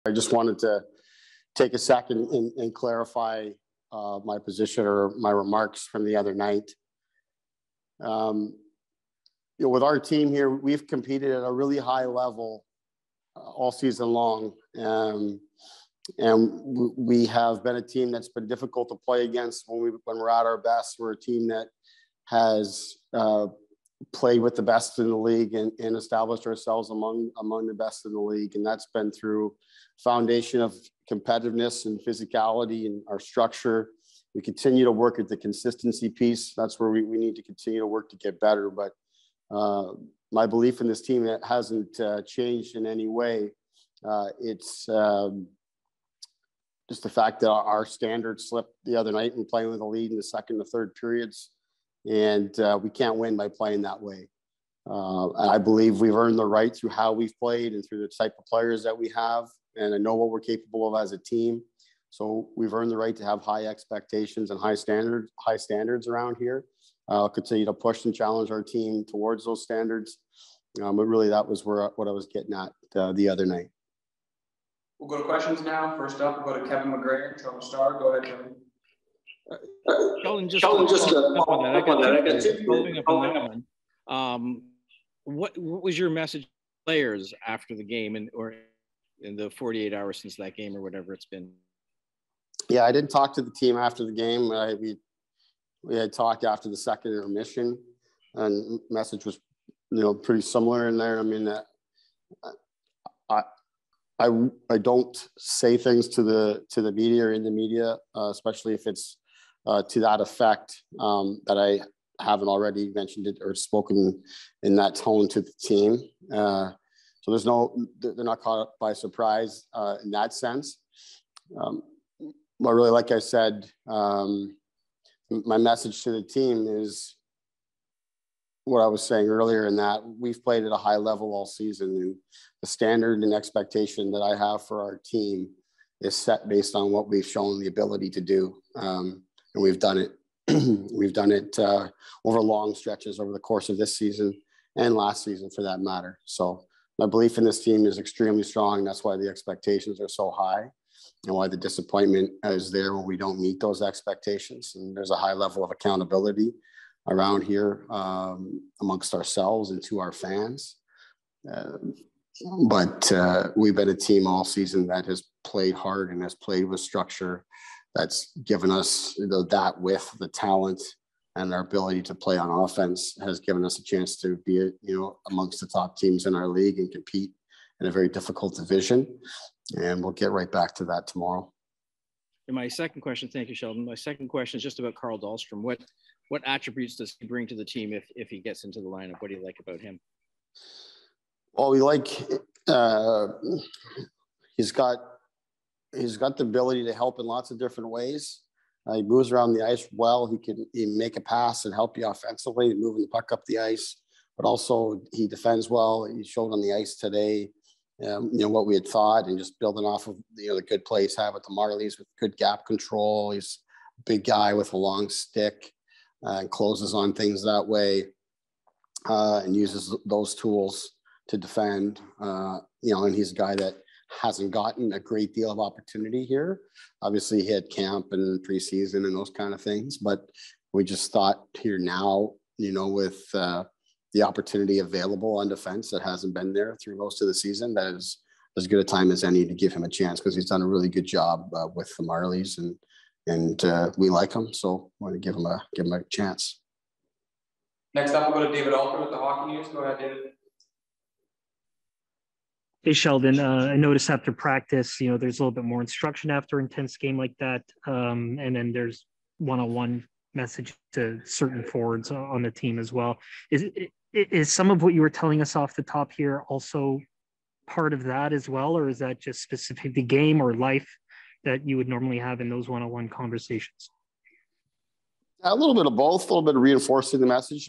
I just wanted to take a second and clarify my position or my remarks from the other night. With our team here, we've competed at a really high level all season long. And we have been a team that's been difficult to play against when we're at our best. We're a team that has played with the best in the league and established ourselves among the best in the league. And that's been through foundation of competitiveness and physicality and our structure. We continue to work at the consistency piece. That's where we need to continue to work to get better. But my belief in this team, that hasn't changed in any way. It's just the fact that our standards slipped the other night and playing with a lead in the second and third periods. And we can't win by playing that way. And I believe we've earned the right through how we've played and through the type of players that we have. And I know what we're capable of as a team. So we've earned the right to have high expectations and high standards around here. I'll continue to push and challenge our team towards those standards. But really, that was what I was getting at the other night. We'll go to questions now. First up, we'll go to Kevin McGregor, Toronto Star. Go ahead, Kevin. Sheldon, just up on that. I got two following up on that one. What was your message to players after the game or in the 48 hours since that game or whatever it's been? Yeah, I didn't talk to the team after the game. We had talked after the second intermission, and message was, pretty similar in there. I mean, I don't say things to the media or in the media, especially if it's to that effect, that I haven't already mentioned it or spoken in that tone to the team. So they're not caught by surprise in that sense. But really, like I said, my message to the team is what I was saying earlier, in that we've played at a high level all season, and the standard and expectation that I have for our team is set based on what we've shown the ability to do. And we've done it. We've done it over long stretches over the course of this season and last season for that matter. So my belief in this team is extremely strong. That's why the expectations are so high and why the disappointment is there when we don't meet those expectations. And there's a high level of accountability around here amongst ourselves and to our fans. But we've been a team all season that has played hard and has played with structure that's given us that with the talent and our ability to play on offense has given us a chance to be, amongst the top teams in our league and compete in a very difficult division. And we'll get right back to that tomorrow. And my second question, thank you, Sheldon. My second question is just about Carl Dahlstrom. What attributes does he bring to the team if he gets into the lineup? What do you like about him? Well, we like he's got the ability to help in lots of different ways. He moves around the ice well. He can make a pass and help you offensively, moving the puck up the ice. But also he defends well. He showed on the ice today, what we had thought, and just building off of the good play he's had with the Marlies with good gap control. He's a big guy with a long stick and closes on things that way and uses those tools to defend. And he's a guy that hasn't gotten a great deal of opportunity here. Obviously, he had camp and preseason and those kind of things, but we just thought here now, with the opportunity available on defense that hasn't been there through most of the season, that is as good a time as any to give him a chance, because he's done a really good job with the Marlies, and we like him, so I want to give him a chance. Next up, we'll go to David Alford with the Hockey News. Go ahead, David. Hey, Sheldon, I noticed after practice, there's a little bit more instruction after an intense game like that. And then there's one-on-one message to certain forwards on the team as well. Is some of what you were telling us off the top here also part of that as well? Or is that just specific to the game or life that you would normally have in those one-on-one conversations? A little bit of both, a little bit of reinforcing the message.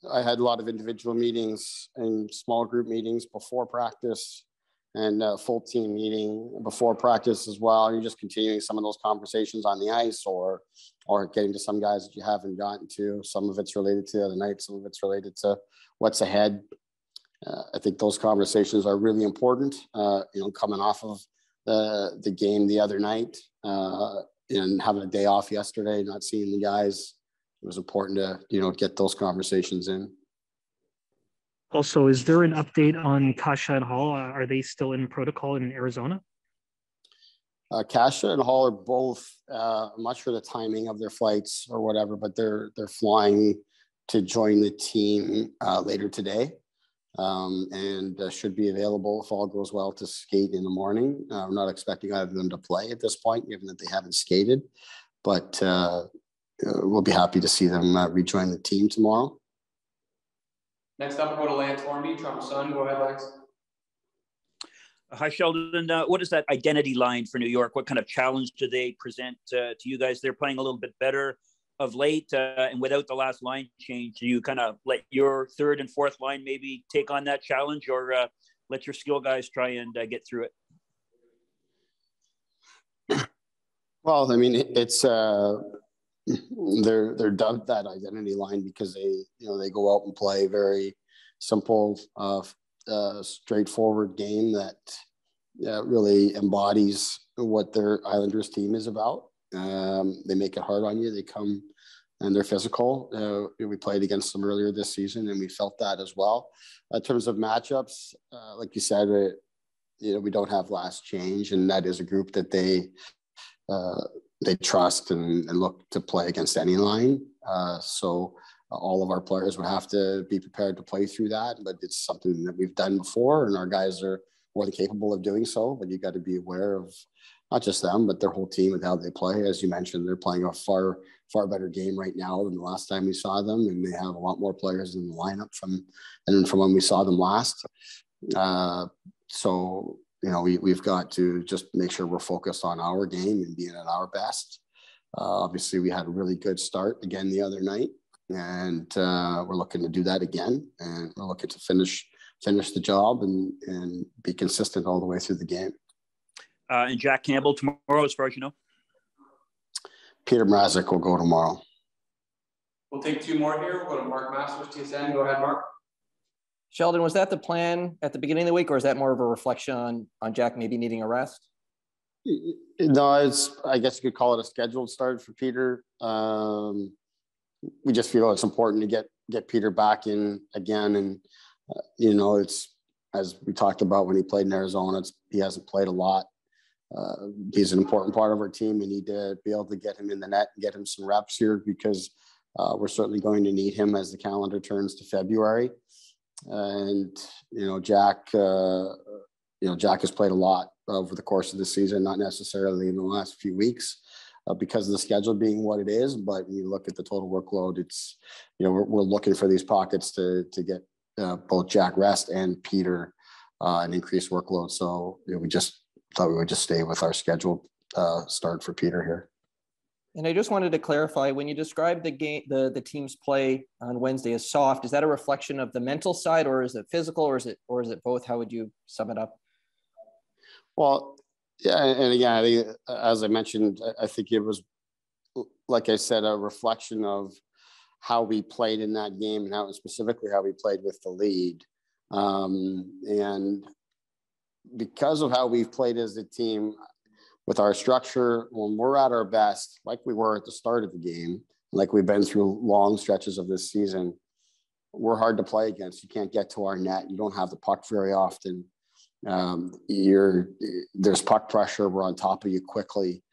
I had a lot of individual meetings and small group meetings before practice and a full team meeting before practice as well. You're just continuing some of those conversations on the ice or getting to some guys that you haven't gotten to. Some of it's related to the other night. Some of it's related to what's ahead. I think those conversations are really important, coming off of the game the other night and having a day off yesterday, not seeing the guys. It was important to, get those conversations in. Also, is there an update on Kasha and Hall? Are they still in protocol in Arizona? Kasha and Hall are both, I'm not sure the timing of their flights or whatever, but they're flying to join the team later today and should be available if all goes well to skate in the morning. We're not expecting either of them to play at this point, given that they haven't skated, but we'll be happy to see them rejoin the team tomorrow. Next up, we'll go to Lance Hornby, Toronto Sun. Go ahead, Lance. Hi, Sheldon. What is that identity line for New York? What kind of challenge do they present to you guys? They're playing a little bit better of late, and without the last line change, do you kind of let your third and fourth line maybe take on that challenge, or let your skill guys try and get through it? Well, I mean, it's they're dubbed that identity line because they go out and play very simple, straightforward game that really embodies what their Islanders team is about. They make it hard on you. They come and they're physical. We played against them earlier this season, and we felt that as well. In terms of matchups, like you said, we don't have last change, and that is a group that they trust and look to play against any line. So all of our players would have to be prepared to play through that, but it's something that we've done before, and our guys are more than capable of doing so. But you got to be aware of not just them, but their whole team and how they play. As you mentioned, they're playing a far better game right now than the last time we saw them, and they have a lot more players in the lineup from when we saw them last. So we've got to just make sure we're focused on our game and being at our best. Obviously, we had a really good start again the other night, and we're looking to do that again, and we're looking to finish the job and be consistent all the way through the game. And Jack Campbell tomorrow, as far as you know? Peter Mrazek will go tomorrow. We'll take two more here. We'll go to Mark Masters, TSN. Go ahead, Mark. Sheldon, was that the plan at the beginning of the week, or is that more of a reflection on Jack maybe needing a rest? No, I guess you could call it a scheduled start for Peter. We just feel it's important to get Peter back in again, and it's, as we talked about when he played in Arizona, he hasn't played a lot. He's an important part of our team. We need to be able to get him in the net and get him some reps here, because we're certainly going to need him as the calendar turns to February. And Jack has played a lot over the course of the season, not necessarily in the last few weeks because of the schedule being what it is. But when you look at the total workload, it's we're looking for these pockets to get both Jack rest and Peter an increased workload. So we just thought we would just stay with our scheduled start for Peter here. And I just wanted to clarify, when you describe the game, the team's play on Wednesday as soft, is that a reflection of the mental side, or is it physical, or is it both? How would you sum it up? Well, yeah, and again, I think, as I mentioned, I think it was, like I said, a reflection of how we played in that game and specifically how we played with the lead. And because of how we've played as a team, with our structure, when we're at our best, like we were at the start of the game, like we've been through long stretches of this season, we're hard to play against. You can't get to our net. You don't have the puck very often. There's puck pressure. We're on top of you quickly.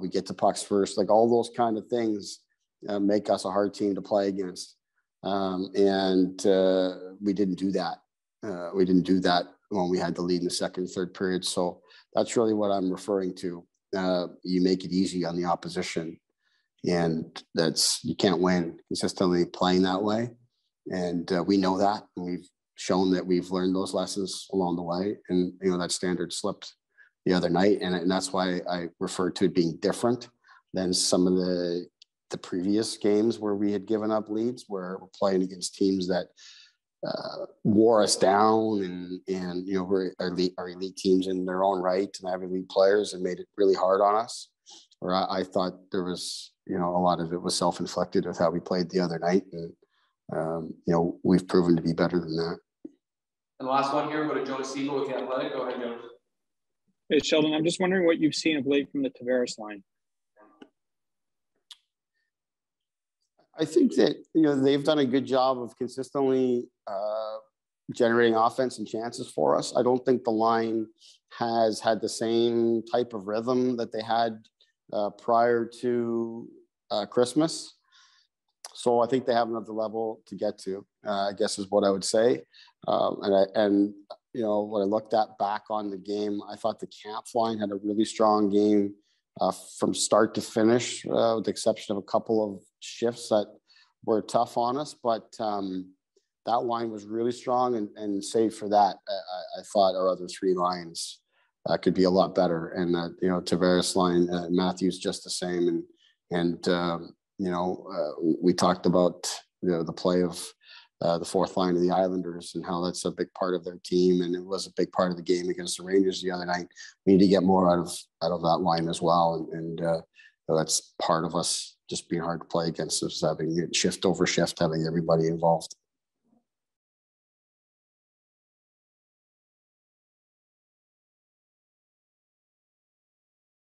We get to pucks first. Like all those kind of things make us a hard team to play against. And we didn't do that. We didn't do that when we had the lead in the second and third period. So that's really what I'm referring to. You make it easy on the opposition, and you can't win consistently playing that way. And we know that, and we've shown that we've learned those lessons along the way. And that standard slipped the other night, and that's why I referred to it being different than some of the previous games where we had given up leads, where we're playing against teams that wore us down, and we're our elite teams in their own right, and have elite players, and made it really hard on us. Or I thought there was a lot of it was self-inflicted with how we played the other night, and we've proven to be better than that. And the last one here, we'll go to Jonas Siegel with The Athletic. Go ahead, Jonas. Hey, Sheldon, I'm just wondering what you've seen of late from the Tavares line. I think that, they've done a good job of consistently generating offense and chances for us. I don't think the line has had the same type of rhythm that they had prior to Christmas. So I think they have another level to get to, I guess is what I would say. When I looked back on the game, I thought the camp line had a really strong game from start to finish, with the exception of a couple of shifts that were tough on us. But that line was really strong, and save for that, I thought our other three lines could be a lot better. And Tavares line, Matthews just the same. We talked about the play of the fourth line of the Islanders and how that's a big part of their team, and it was a big part of the game against the Rangers the other night. We need to get more out of that line as well, and that's part of us just being hard to play against, us having shift over shift, having everybody involved.